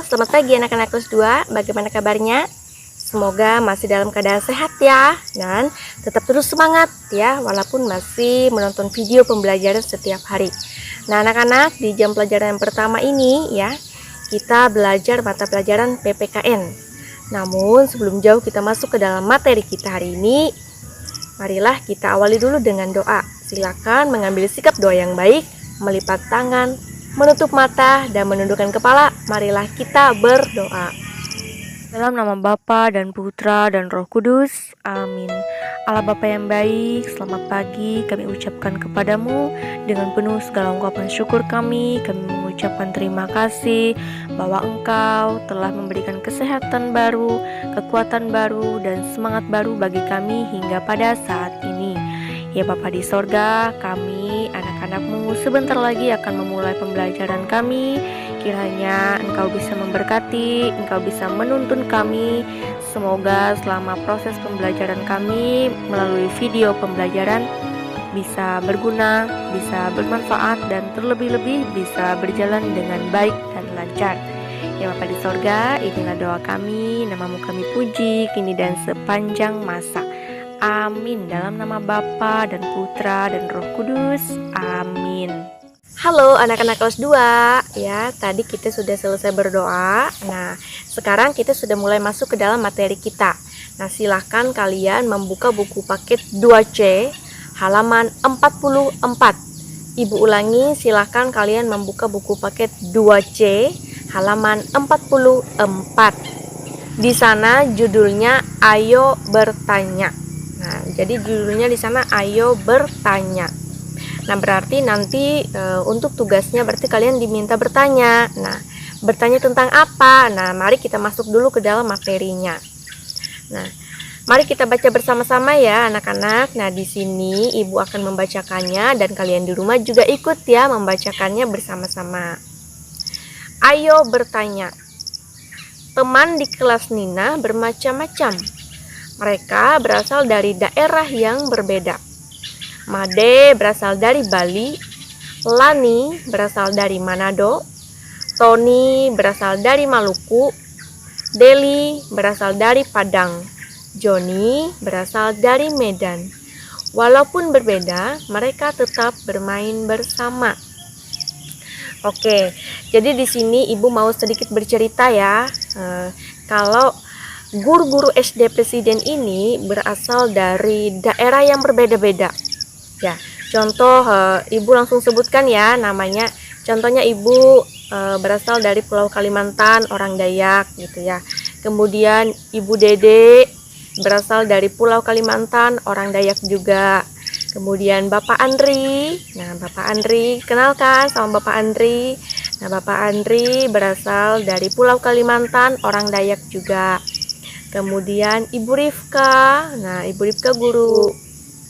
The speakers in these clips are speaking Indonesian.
selamat pagi anak-anak kelas 2. Bagaimana kabarnya? Semoga masih dalam keadaan sehat ya, dan tetap terus semangat ya, walaupun masih menonton video pembelajaran setiap hari. Nah anak-anak, di jam pelajaran yang pertama ini ya, kita belajar mata pelajaran PPKN. Namun sebelum jauh kita masuk ke dalam materi kita hari ini, marilah kita awali dulu dengan doa. Silakan mengambil sikap doa yang baik, melipat tangan, menutup mata, dan menundukkan kepala. Marilah kita berdoa. Dalam nama Bapa dan Putra dan Roh Kudus, amin. Allah Bapa yang baik, selamat pagi kami ucapkan kepadamu dengan penuh segala ungkapan syukur kami mengucapkan terima kasih bahwa Engkau telah memberikan kesehatan baru, kekuatan baru, dan semangat baru bagi kami hingga pada saat ini. Ya Bapa di sorga, kami anak-anak-Mu sebentar lagi akan memulai pembelajaran kami. Kiranya Engkau bisa memberkati, Engkau bisa menuntun kami. Semoga selama proses pembelajaran kami melalui video pembelajaran bisa berguna, bisa bermanfaat, dan terlebih-lebih bisa berjalan dengan baik dan lancar. Ya Bapa di sorga, inilah doa kami, namamu kami puji, kini dan sepanjang masa. Amin. Dalam nama Bapa dan Putra dan Roh Kudus. Amin. Halo anak-anak kelas 2 ya, tadi kita sudah selesai berdoa. Nah, sekarang kita sudah mulai masuk ke dalam materi kita. Nah, silahkan kalian membuka buku paket 2C halaman 44. Ibu ulangi, silahkan kalian membuka buku paket 2C halaman 44. Di sana judulnya Ayo Bertanya. Nah, jadi judulnya di sana Ayo Bertanya. Nah, berarti nanti untuk tugasnya berarti kalian diminta bertanya. Nah, bertanya tentang apa? Nah, mari kita masuk dulu ke dalam materinya. Nah, mari kita baca bersama-sama ya anak-anak. Nah, di sini Ibu akan membacakannya dan kalian di rumah juga ikut ya membacakannya bersama-sama. Ayo bertanya. Teman di kelas Nina bermacam-macam. Mereka berasal dari daerah yang berbeda. Made berasal dari Bali, Lani berasal dari Manado, Tony berasal dari Maluku, Deli berasal dari Padang, Joni berasal dari Medan. Walaupun berbeda, mereka tetap bermain bersama. Oke, jadi di sini Ibu mau sedikit bercerita ya. Kalau guru-guru SD Presiden ini berasal dari daerah yang berbeda-beda. Ya, contoh Ibu langsung sebutkan ya namanya. Contohnya Ibu berasal dari Pulau Kalimantan, orang Dayak gitu ya. Kemudian Ibu Dede berasal dari Pulau Kalimantan, orang Dayak juga. Kemudian Bapak Andri. Nah, Bapak Andri, kenalkan sama Bapak Andri. Nah, Bapak Andri berasal dari Pulau Kalimantan, orang Dayak juga. Kemudian Ibu Rifka. Nah, Ibu Rifka guru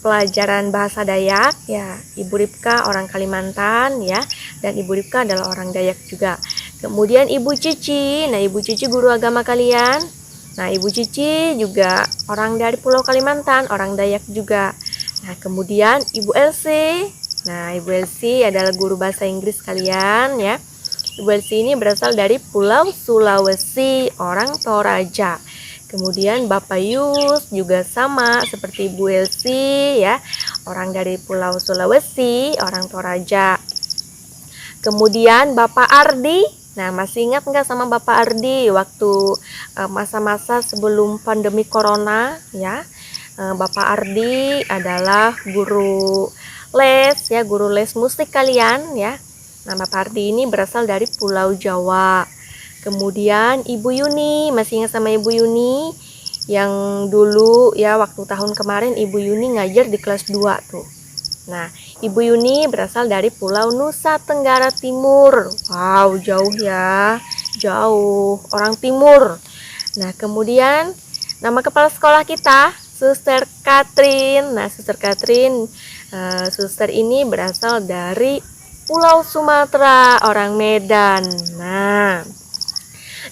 pelajaran bahasa Dayak ya. Ibu Rifka orang Kalimantan ya, dan Ibu Rifka adalah orang Dayak juga. Kemudian Ibu Cici. Nah, Ibu Cici guru agama kalian. Nah, Ibu Cici juga orang dari Pulau Kalimantan, orang Dayak juga. Nah, kemudian Ibu Elsie. Nah, Ibu Elsie adalah guru bahasa Inggris kalian ya. Ibu Elsie ini berasal dari Pulau Sulawesi, orang Toraja. Kemudian Bapak Yus juga sama seperti Bu Elsie ya, orang dari Pulau Sulawesi, orang Toraja. Kemudian Bapak Ardi. Nah, masih ingat nggak sama Bapak Ardi waktu masa-masa sebelum pandemi corona ya? Bapak Ardi adalah guru les ya, guru les musik kalian ya. Nah, Bapak Ardi ini berasal dari Pulau Jawa. Kemudian Ibu Yuni, masih ingat sama Ibu Yuni yang dulu ya waktu tahun kemarin Ibu Yuni ngajar di kelas 2 tuh. Nah, Ibu Yuni berasal dari Pulau Nusa Tenggara Timur. Wow, jauh ya. Jauh, orang timur. Nah, kemudian nama kepala sekolah kita, Suster Katrin. Nah, Suster Katrin, suster ini berasal dari Pulau Sumatera, orang Medan. Nah,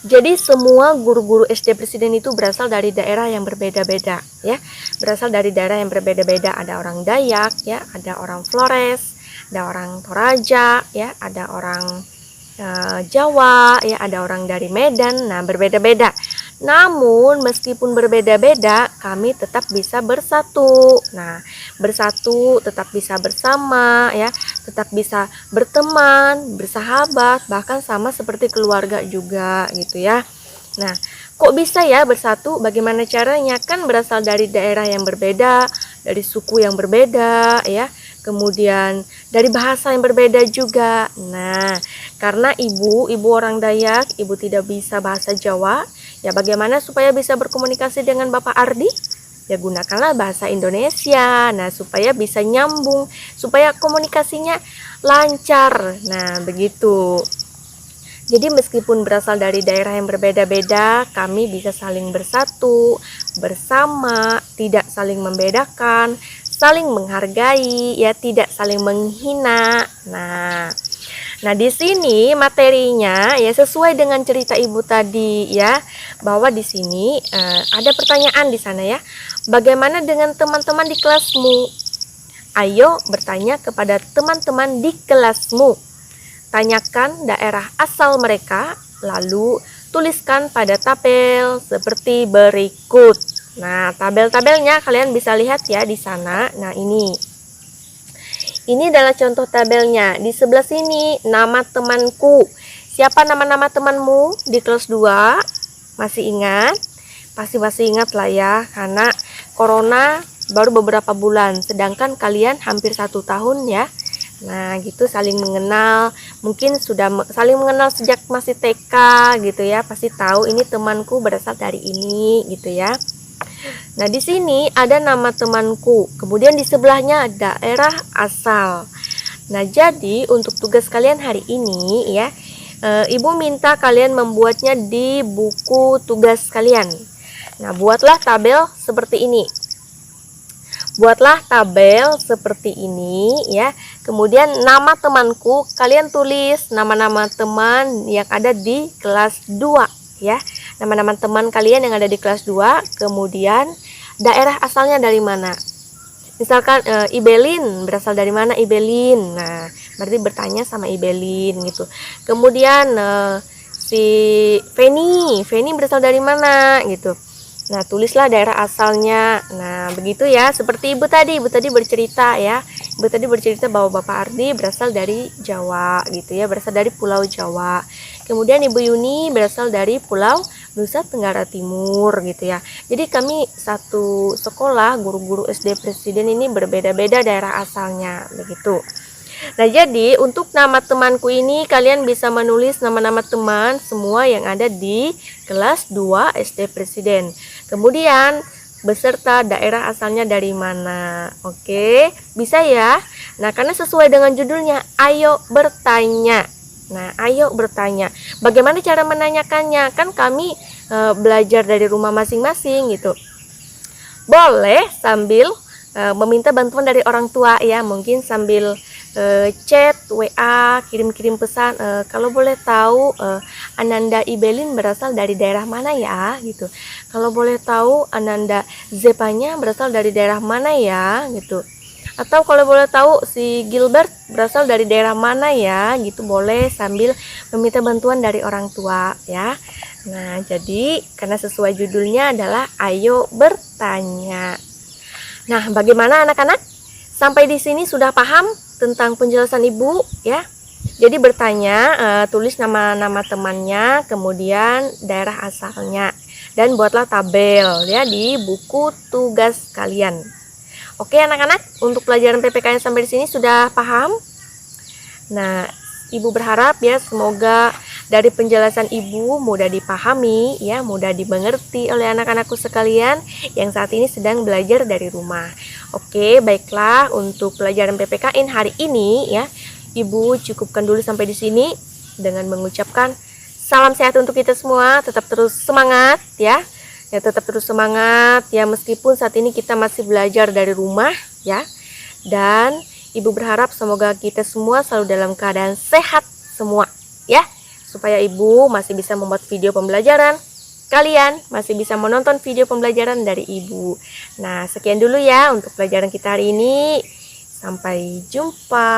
jadi semua guru-guru SD Presiden itu berasal dari daerah yang berbeda-beda ya. Berasal dari daerah yang berbeda-beda. Ada orang Dayak ya, ada orang Flores, ada orang Toraja ya, ada orang Jawa, ya ada orang dari Medan. Nah, berbeda-beda. Namun meskipun berbeda-beda, kami tetap bisa bersatu. Nah, bersatu tetap bisa bersama, ya, tetap bisa berteman, bersahabat, bahkan sama seperti keluarga juga gitu ya. Nah, kok bisa ya bersatu? Bagaimana caranya? Kan berasal dari daerah yang berbeda, dari suku yang berbeda, ya. Kemudian dari bahasa yang berbeda juga. Nah, karena ibu orang Dayak, ibu tidak bisa bahasa Jawa, ya bagaimana supaya bisa berkomunikasi dengan Bapak Ardi? Ya gunakanlah bahasa Indonesia. Nah, supaya bisa nyambung, supaya komunikasinya lancar. Nah, begitu. Jadi meskipun berasal dari daerah yang berbeda-beda, kami bisa saling bersatu, bersama, tidak saling membedakan, saling menghargai, ya tidak saling menghina. Nah, di sini materinya ya sesuai dengan cerita ibu tadi ya, bahwa di sini ada pertanyaan di sana ya. Bagaimana dengan teman-teman di kelasmu? Ayo bertanya kepada teman-teman di kelasmu. Tanyakan daerah asal mereka, lalu tuliskan pada tabel seperti berikut. Nah, tabel-tabelnya kalian bisa lihat ya di sana. Nah, ini adalah contoh tabelnya. Di sebelah sini nama temanku. Siapa nama-nama temanmu di kelas 2? Masih ingat? Pasti masih ingat lah ya, karena corona baru beberapa bulan, sedangkan kalian hampir 1 tahun ya. Nah, gitu saling mengenal, mungkin sudah saling mengenal sejak masih TK gitu ya, pasti tahu ini temanku berasal dari ini gitu ya. Nah, di sini ada nama temanku, kemudian di sebelahnya daerah asal. Nah, jadi untuk tugas kalian hari ini ya, Ibu minta kalian membuatnya di buku tugas kalian. Nah, buatlah tabel seperti ini. Buatlah tabel seperti ini ya. Kemudian nama temanku, kalian tulis nama-nama teman yang ada di kelas 2 ya. Nama-nama teman kalian yang ada di kelas 2, kemudian daerah asalnya dari mana. Misalkan Ibelin berasal dari mana? Ibelin. Nah, berarti bertanya sama Ibelin gitu. Kemudian si Feni berasal dari mana gitu. Nah, tulislah daerah asalnya. Nah, begitu ya. Seperti ibu tadi bercerita ya. Ibu tadi bercerita bahwa Bapak Ardi berasal dari Jawa gitu ya, berasal dari Pulau Jawa. Kemudian Ibu Yuni berasal dari Pulau Nusa Tenggara Timur gitu ya. Jadi kami satu sekolah, guru-guru SD Presiden ini berbeda-beda daerah asalnya begitu. Nah, jadi untuk nama temanku ini kalian bisa menulis nama-nama teman semua yang ada di kelas 2 SD Presiden. Kemudian beserta daerah asalnya dari mana. Oke, bisa ya? Nah, karena sesuai dengan judulnya, ayo bertanya. Nah, ayo bertanya. Bagaimana cara menanyakannya? Kan kami belajar dari rumah masing-masing gitu. Boleh sambil meminta bantuan dari orang tua ya, mungkin sambil chat, WA, kirim-kirim pesan. Kalau boleh tahu Ananda Ibelin berasal dari daerah mana ya gitu. Kalau boleh tahu Ananda Zepanya berasal dari daerah mana ya gitu. Atau kalau boleh tahu si Gilbert berasal dari daerah mana ya gitu, boleh sambil meminta bantuan dari orang tua ya. Nah, jadi karena sesuai judulnya adalah ayo bertanya. Nah, bagaimana anak-anak? Sampai di sini sudah paham tentang penjelasan Ibu ya? Jadi bertanya, tulis nama-nama temannya, kemudian daerah asalnya, dan buatlah tabel ya di buku tugas kalian. Oke anak-anak, untuk pelajaran PPKN sampai di sini sudah paham? Nah, Ibu berharap ya semoga dari penjelasan Ibu mudah dipahami ya, mudah dimengerti oleh anak-anakku sekalian yang saat ini sedang belajar dari rumah. Oke, baiklah untuk pelajaran PPKN hari ini ya, Ibu cukupkan dulu sampai di sini dengan mengucapkan salam sehat untuk kita semua, tetap terus semangat ya. Ya, tetap terus semangat ya meskipun saat ini kita masih belajar dari rumah ya. Dan Ibu berharap semoga kita semua selalu dalam keadaan sehat semua ya, supaya Ibu masih bisa membuat video pembelajaran, kalian masih bisa menonton video pembelajaran dari Ibu. Nah, sekian dulu ya untuk pelajaran kita hari ini. Sampai jumpa.